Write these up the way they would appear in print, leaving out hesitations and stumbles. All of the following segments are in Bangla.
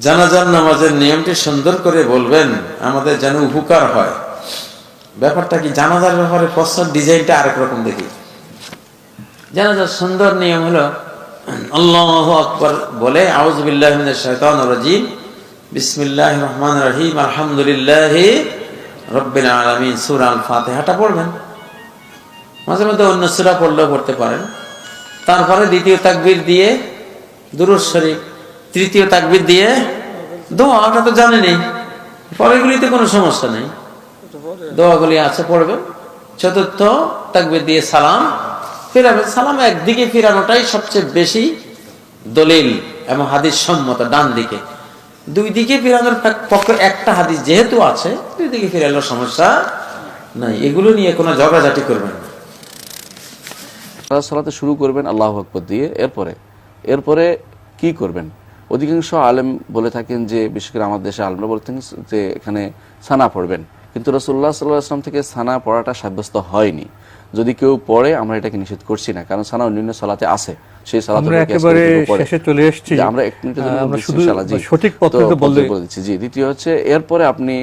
জানাজার নামাজের নিয়মটি সুন্দর করে বলবেন, আমাদের যেন উপকার হয়। ব্যাপারটা কি, জানাজার ব্যাপারে প্রশ্নের ডিজাইনটা আরেক রকম দেখি। জানাজার সুন্দর নিয়ম হলো আল্লাহু আকবার বলে আউযু বিল্লাহি মিনাশ শাইতানির রাজীম, বিসমিল্লাহির রহমানির রহিম, আলহামদুলিল্লাহি রাব্বিল আলামিন, সূরা আল ফাতিহাটা পড়বেন। মাঝে মধ্যে অন্য সূরা পড়লেও পড়তে পারেন। তারপরে দ্বিতীয় তাকবীর দিয়ে দুরূদ শরীফ, তৃতীয় তাকবীর দিয়ে দোয়া, ওটা তো জানেনই, পরেরগুলিতে কোনো সমস্যা নেই, দোয়াগুলি আছে পড়বেন। চতুর্থ তাকবীর দিয়ে সালাম ফিরাবেন। সালাম একদিকে ফিরানোটাই সবচেয়ে বেশি দলিল এবং হাদিস সম্মত, ডান দিকে। দুই দিকে ফিরানোর পক্ষে একটা হাদিস যেহেতু আছে, দুই দিকে ফিরানোর সমস্যা নাই। এগুলো নিয়ে কোনো ঝগড়াঝাটি করবেন না। সালাতে শুরু করবেন আল্লাহু আকবার দিয়ে। এরপরে কি করবেন? অধিকাংশ আলেম বলে থাকেন যে, বিশেষ করে আমাদের দেশে আলেমরা বলে থাকেন যে এখানে সানা পড়বেন, কিন্তু রাসূলুল্লাহ সাল্লাল্লাহু আলাইহি ওয়াসাল্লাম থেকে সানা পড়াটা সাব্যস্ত হয়নি। যদি কেউ পড়ে, আমরা এটাকে নিষেধ করছি না, কারণ সানা অন্যান্য সালাতে আছে। সেই সালাতে একেবারে শেষে চলে এসেছি, আমরা এক মিনিটের জন্য সঠিক পদ্ধতি বলে দিচ্ছি। জি, দ্বিতীয় হচ্ছে এরপরে আপনি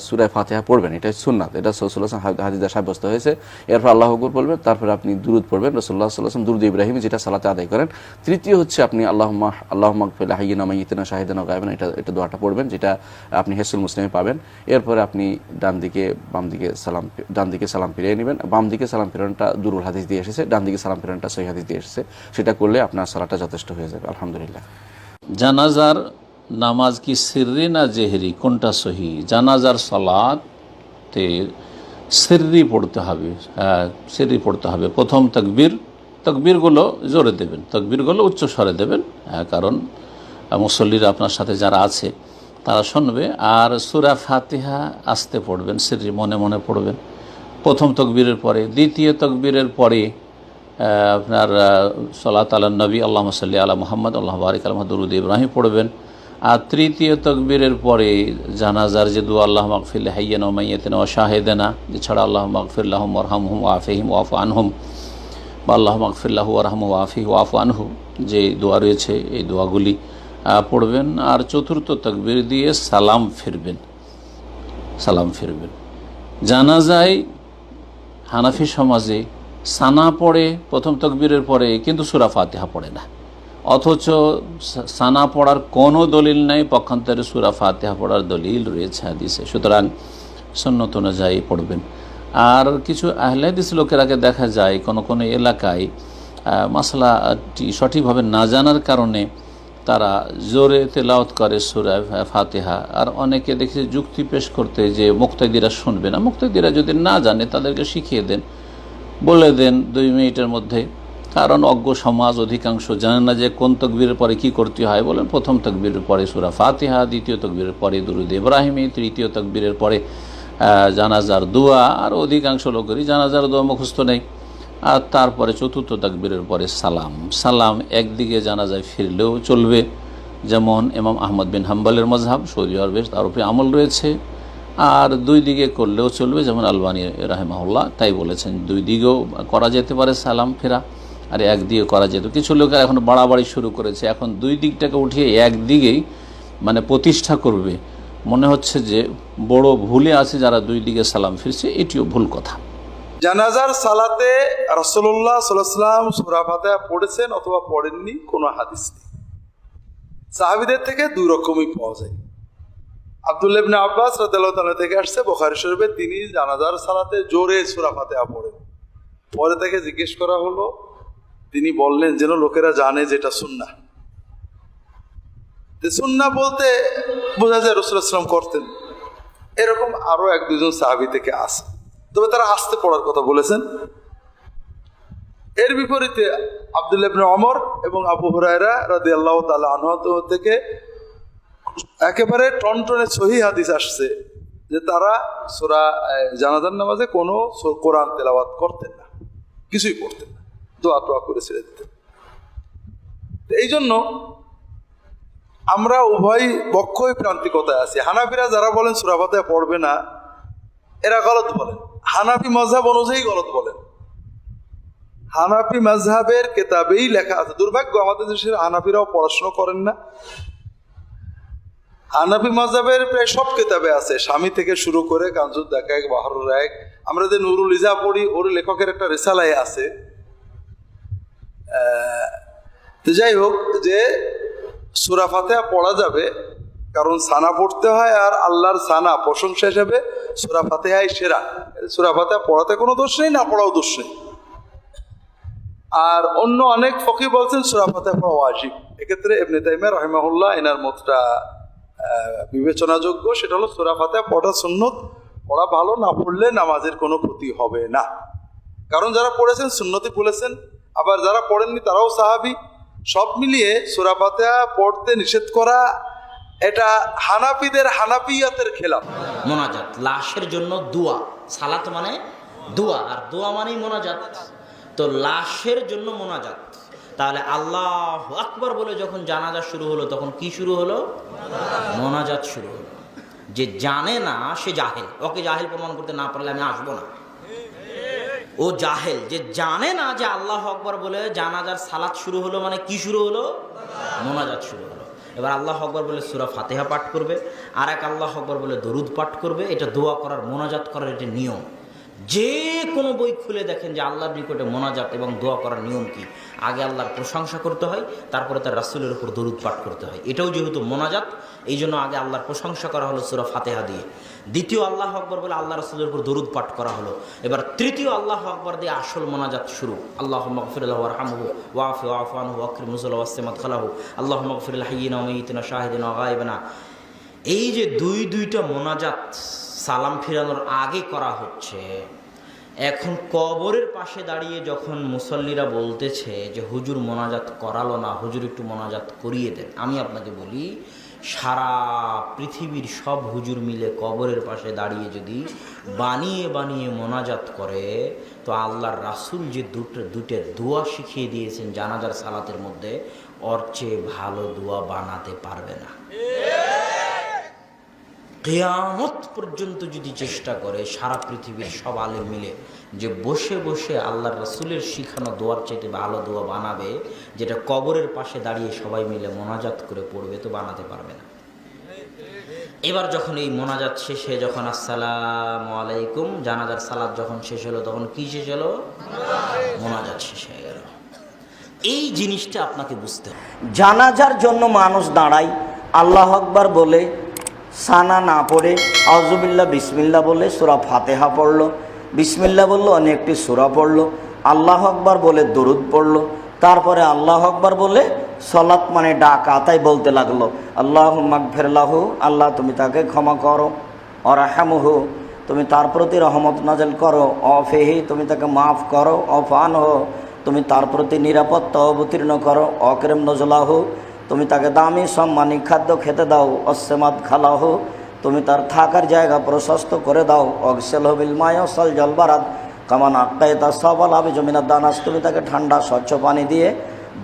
সূরা ফাতিহা পড়বেন, এটা সুন্নাত, এটা রাসূলুল্লাহ সাল্লাল্লাহু আলাইহি ওয়াসাল্লাম হাদিসে সাব্যস্ত হয়েছে। এরপর আল্লাহু আকবার বলবেন, তারপরে আপনি দুরূদ পড়বেন, রাসূলুল্লাহ সাল্লাল্লাহু আলাইহি ওয়াসাল্লাম দুরূদ ইব্রাহিম যেটা সালাতে আদায় করেন। তৃতীয় হচ্ছে আপনি আল্লাহুম্মা গফির লিহাইয়িনা মাইয়িতিনা শাহিদানা গায়বানা, এটা দোয়াটা পড়বেন, যেটা আপনি হিসনুল মুসলিমে পাবেন। এরপরে আপনি ডান দিকে সালাম ফিরিয়ে নেবেন। বাম দিকে সালাম ফেরানোটা দুরূদ হাদিস দিয়ে এসেছে, ডান দিকে সালাম ফেরানোটা সহিহ হাদিস দিয়ে এসেছে। সেটা করলে আপনার সালাতটা যথেষ্ট হয়ে যাবে, আলহামদুলিল্লাহ। জানাজার নামাজ কি সিররি না জেহরি, কোনটা সহি? জানাজার সালাতে সিররি পড়তে হবে, সিররি পড়তে হবে। প্রথম তকবীরগুলো জোরে দেবেন, তকবীরগুলো উচ্চ স্বরে দেবেন, কারণ মুসল্লিরা আপনার সাথে যারা আছে তারা শুনবে। আর সূরা ফাতিহা আস্তে পড়বেন, সিররি মনে মনে পড়বেন প্রথম তকবীরের পরে। দ্বিতীয় তকবীরের পরে আপনার সালাত আলা নবী আল্লাহুম্মা সাল্লি আলা মুহাম্মদ আল্লাহুম্মা বারিক আলা মুহাম্মদ দুরূদ ইব্রাহিম পড়বেন। আর তৃতীয় তকবীরের পরে জানাজার যে দোয়া আল্লাহুম্মা গফির লিহাইয়িনা ওয়া মাইয়িতিনা ওয়া শাহিদানা, এছাড়া আল্লাহুম্মা গফির লাহুম ওয়ারহামহুম ওয়াআফিহিম ওয়াফু আনহুম, বা আল্লাহুম্মা গফির লাহু ওয়ারহামহু ওয়াআফিহি ওয়াফু আনহু, যে দোয়া রয়েছে এই দোয়াগুলি পড়বেন। আর চতুর্থ তকবীর দিয়ে সালাম ফিরবেন। জানাজায় হানাফি সমাজে সানা পড়ে প্রথম তকবীরের পরে, কিন্তু সূরা ফাতিহা পড়ে না। অথচ সানা পড়ার কোনো দলিল নাই, পক্ষান্তরে সূরা ফাতিহা পড়ার দলিল রয়েছে হাদিসে। সুতরাং সুন্নত অনুযায়ী পড়বেন। আর কিছু আহলে হাদিস লোকেরাকে দেখা যায় কোনো এলাকায় মাসলাটি সঠিকভাবে না জানার কারণে তারা জোরে তেলাওয়াত করে সূরা ফাতিহা। আর অনেকে দেখি যুক্তি পেশ করতে যে মুক্তাদিরা শুনবে না। মুক্তাদিরা যদি না জানে তাদেরকে শিখিয়ে দেন, বলে দেন 2 মিনিটের মধ্যে, কারণ অজ্ঞ সমাজ অধিকাংশ জানে না যে কোন তকবীরের পরে কি করতে হয়। বলেন প্রথম তকবীরের পরে সূরা ফাতিহা, দ্বিতীয় তকবীরের পরে দুরূদ ইব্রাহিম, তৃতীয় তকবীরের পরে জানাজার দোয়া। আর অধিকাংশ লোকেরই জানাজার দোয়া মুখস্থ নেই। আর তারপরে চতুর্থ তাকবীরের পরে সালাম একদিকে জানাজায় ফিরলেও চলবে, যেমন ইমাম আহমদ বিন হাম্বলের মযহাব, সৌদি আরবে তার উপরে আমল রয়েছে। আর 2 দিকে করলেও চলবে, যেমন আলবানী রাহিমাহুল্লাহ তাই বলেছেন, 2 দিকেও করা যেতে পারে সালাম ফেরা, আর একদিকে করা যেত। কিছু লোকের এখন বাড়াবাড়ি শুরু করেছে, এখন 2 দিকটাকে উঠিয়ে একদিকেই মানে প্রতিষ্ঠা করবে। মনে হচ্ছে যে বড় ভুলে আছে যারা 2 দিকে সালাম ফিরছে, এটিও ভুল কথা। জানাজার সালাতে রাসূলুল্লাহ সাল্লাল্লাহু আলাইহি ওয়াসাল্লাম সূরা ফাতিহা পড়েছেন অথবা পড়েননি কোনো হাদিস নেই। সাহাবীদের থেকে 2 রকমই পাওয়া যায়। আব্দুল্লাহ ইবনে আব্বাস রাদিয়াল্লাহু তাআলা থেকে আসছে বুখারী শরীফে, তিনি জানাজার সালাতে জোরে সূরা ফাতিহা পড়েন। পরে থেকে জিজ্ঞেস করা হলো, তিনি বললেন যেন লোকেরা জানে যেটা সুন্নাহ। সুন্নাহ বলতে বোঝা যায় রাসূলুল্লাহ সাল্লাল্লাহু আলাইহি ওয়াসাল্লাম করতেন। এরকম আরো 1-2 জন সাহাবী থেকে আছে, তবে তারা আস্তে পড়ার কথা বলেছেন। এর বিপরীতে আব্দুল্লাহ ইবনে ওমর এবং আবু হুরায়রা রাদিয়াল্লাহু তাআলা আনহু থেকে একেবারে টনটনে সহিহ হাদিস আসছে যে তারা সূরা জানাজার নামাজে কোনো কোরআন তেলাওয়াত করতেন না, কিছুই পড়তেন না, দোয়া টোয়া করে ছেড়ে দিতেন। এই জন্য আমরা উভয় পক্ষই প্রান্তিকতায় আছি। হানাফিরা যারা বলেন সূরা ফাতিহা পড়বে না, এরা গলত বলেন। হানাফি মাযহাব অনুযায়ী গলত বলেন। হানাফি মাযহাবের কিতাবেই লেখা আছে। দুর্ভাগ্য আমাদের দেশের হানাফিরাও পড়াশোনা করেন না, হানাফি মাযহাবের প্রায় সব কিতাবে আছে, স্বামী থেকে শুরু করে কানজুদ দাকায়েক, বাহরুর রায়েক, আমরা যে নুরুল ইজা পড়ি ওর লেখকের একটা রিসালায় আছে। তো যাই হোক, যে সূরা ফাতিহা পড়া যাবে, কারণ সানা পড়তে হয়, আর আল্লাহর সানা প্রশংসা হিসেবে সূরা ফাতিহাই সেরা। সূরা ফাতিহা পড়াতে কোনো দোষ নেই, না পড়াও দোষ নেই। আর অন্য অনেক ফকি বলছেন সূরা ফাতিহা পড়া ওয়াজিব। এক্ষেত্রে ইবনে তাইমিয়া রাহিমাহুল্লাহ এনার মতটা বিবেচনাযোগ্য। সেটা হলো সূরা ফাতিহা পড়া সুন্নত, পড়া ভালো, না পড়লে নামাজের কোনো ক্ষতি হবে না। কারণ যারা পড়েছেন সুন্নতি বলেছেন, আবার যারা পড়েননি তারাও সাহাবী। সব মিলিয়ে সূরা ফাতিহা পড়তে নিষেধ করা এটা হানাফিদের হানাফিয়াতের খেলাফ। মোনাজাত লাশের জন্য দোয়া, সালাত মানে দোয়া, আর দোয়া মানেই মোনাজাত। তো লাশের জন্য মোনাজাত, তাহলে আল্লাহু আকবার বলে যখন জানাজা শুরু হলো তখন কি শুরু হলো? মোনাজাত শুরু হলো। যে জানে না সে জাহেল, ওকে জাহেল প্রমাণ করতে না পারলে আমি আসবো না। ও জাহেল, যে জানে না যে আল্লাহু আকবার বলে জানাজার সালাত শুরু হলো মানে কি শুরু হলো? মোনাজাত শুরু হলো। এবার আল্লাহু আকবার বলে সূরা ফাতিহা পাঠ করবে, আর এক আল্লাহু আকবার বলে দরুদ পাঠ করবে। এটা দোয়া করার, মোনাজাত করার এটা নিয়ম। যে কোনো বই খুলে দেখেন যে আল্লাহর নিকটে মোনাজাত এবং দোয়া করার নিয়ম কি। আগে আল্লাহর প্রশংসা করতে হয়, তারপরে তার রাসূলের উপর দরুদ পাঠ করতে হয়। এটাও যেহেতু মোনাজাত, এই জন্য আগে আল্লাহর প্রশংসা করা হলো সূরা ফাতিহা দিয়ে। দ্বিতীয় আল্লাহু আকবার বলে আল্লাহ রাসূলের উপর দরুদ পাঠ করা হলো। এবার তৃতীয় আল্লাহু আকবার দিয়ে আসল মোনাজাত শুরু। আল্লাহুম্মা গফির লাহু ওয়ারহামহু ওয়াফু আনহু ওয়াকরিম নুজুলাহু ওয়াসসিমাত খালাহু আল্লাহুম্মা গফির লিল হাইয়িনা ওয়া মাইয়িতিনা শাহিদিনা ওয়া গায়িবিনা। এই যে দুইটা মোনাজাত সালাম ফিরানোর আগে করা হচ্ছে, এখন কবরের পাশে দাঁড়িয়ে যখন মুসল্লিরা বলতেছে যে হুজুর মোনাজাত করালো না, হুজুর একটু মোনাজাত করিয়ে দেন, আমি আপনাকে বলি সারা পৃথিবীর সব হুজুর মিলে কবরের পাশে দাঁড়িয়ে যদি বানিয়ে বানিয়ে মোনাজাত করে, তো আল্লাহর রাসূল যে দুটো দোয়া শিখিয়ে দিয়েছেন জানাজার সালাতের মধ্যে, ওর চেয়ে ভালো দোয়া বানাতে পারবে না। কিয়ামত পর্যন্ত যদি চেষ্টা করে সারা পৃথিবীর সব আলেম মিলে যে বসে বসে আল্লাহর রাসূলের শিখানো দোয়ার চাইতে ভালো দোয়া বানাবে, যেটা কবরের পাশে দাঁড়িয়ে সবাই মিলে মোনাজাত করে পড়বে, তো বানাতে পারবে না। এবার যখন এই মোনাজাত শেষে, যখন আসসালামু আলাইকুম জানাজার সালাত যখন শেষ হলো, তখন কি শেষ হলো? মোনাজাত শেষ হয়ে গেল। এই জিনিসটা আপনাকে বুঝতে হবে। জানাজার জন্য মানুষ দাঁড়ায়, আল্লাহু আকবার বলে সানা না পড়ে আউযুবিল্লাহ বিসমিল্লাহ বলে সূরা ফাতিহা পড়লো, বিসমিল্লাহ বললো অনেকটি সূরা পড়লো, আল্লাহু আকবার বলে দরুদ পড়লো, তারপরে আল্লাহু আকবার বলে সালাত মানে ডাকা, তাই বলতে লাগলো আল্লাহুম্মা গফির লাহু, আল্লাহ তুমি তাকে ক্ষমা করো, ওয়ারহামহু তুমি তার প্রতি রহমত নাযিল করো, ওয়াফিহি তুমি তাকে মাফ করো, ওয়াফানহু তুমি তার প্রতি নিরাপত্তা অবতীর্ণ করো, ওয়াকরিম নুজুলাহু তুমি তাকে দামি সম্মানী খাদ্য খেতে দাও, ওয়াসসিমাত খালাহু তুমি তার থাকার জায়গা প্রশস্ত করে দাও, ওয়াগসিলহু বিল মাই ওয়াসাল জালবারাদ কামা নাক্কাইতা সাবাল আবিজু মিনাদ দানাস তুমি তাকে ঠান্ডা স্বচ্ছ পানি দিয়ে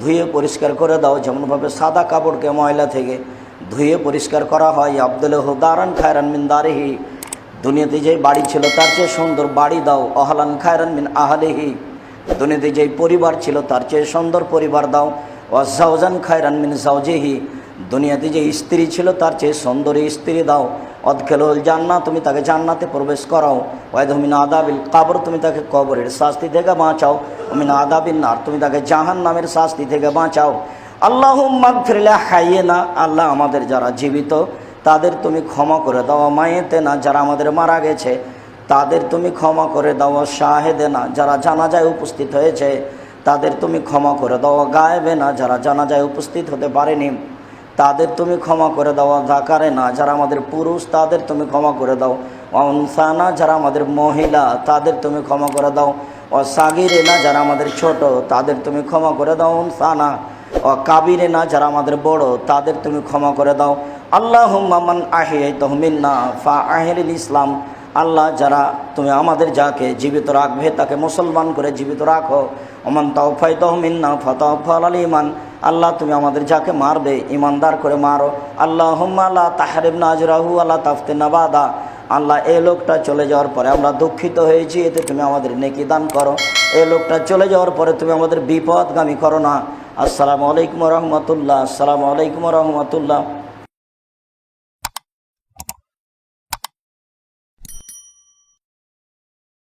ধুয়ে পরিষ্কার করে দাও, যেমনভাবে সাদা কাপড়কে ময়লা থেকে ধুয়ে পরিষ্কার করা হয়। আবদুলহু দারান খায়রান মিন দারিহি দুনিয়াতে যেই বাড়ি ছিল তার চেয়ে সুন্দর বাড়ি দাও, আহলান খায়রান মিন আহলিহি দুনিয়াতে যেই পরিবার ছিল তার চেয়ে সুন্দর পরিবার দাও, ওয়াজাওজান খায়রান মিন জাওজিহি দুনিয়াতে যে স্ত্রী ছিল তার চেয়ে সুন্দরী স্ত্রী দাও, অদখিলুল জান্নাহ তুমি তাকে জান্নাতে প্রবেশ করাও, ওয়াইদহু মিন আযাবিল কবর তুমি তাকে কবরের শাস্তি থেকে বাঁচাও, মিন আযাবিন নার তুমি তাকে জাহান্নামের শাস্তি থেকে বাঁচাও। আল্লাহুম্মা গফির লিহাইয়িনা আল্লাহ আমাদের যারা জীবিত তাদের তুমি ক্ষমা করে দাও, মাইয়েতেনা যারা আমাদের মারা গেছে তাদের তুমি ক্ষমা করে দাও, শাহেদেনা যারা জানাজায় উপস্থিত হয়েছে তাদের তুমি ক্ষমা করে দাও, গায়েবেনা যারা জানাজায় উপস্থিত হতে পারেনি তাদের তুমি ক্ষমা করে দাও, যাকারেনা যারা আমাদের পুরুষ তাদের তুমি ক্ষমা করে দাও, উনসানা যারা আমাদের মহিলা তাদের তুমি ক্ষমা করে দাও, সাগিরেনা যারা আমাদের ছোট তাদের তুমি ক্ষমা করে দাও, উনসানা কাবিরেনা যারা আমাদের বড় তাদের তুমি ক্ষমা করে দাও। আল্লাহুম্মা মান আহইয়াতাহু মিন্না ফাআহিলিল ইসলাম আল্লাহ যারা তুমি আমাদের যাকে জীবিত রাখবে তাকে মুসলমান করে জীবিত রাখো, ওমান তাওফাইতাহু মিন্না ফাতাওফাল আল ঈমান আল্লাহ তুমি আমাদের যাকে মারবে ইমানদার করে মারো। আল্লাহুম্মা লা তাহরিমনা আজরাহু আলা তাফতিনা বাদা আল্লাহ এই লোকটা চলে যাওয়ার পরে আমরা দুঃখিত হয়েছি, এতে তুমি আমাদের নেকি দান করো, এই লোকটা চলে যাওয়ার পরে তুমি আমাদের বিপদগামী করো না। আসসালামু আলাইকুম ওয়া রাহমাতুল্লাহ। আসসালামু আলাইকুম ওয়া রাহমাতুল্লাহ।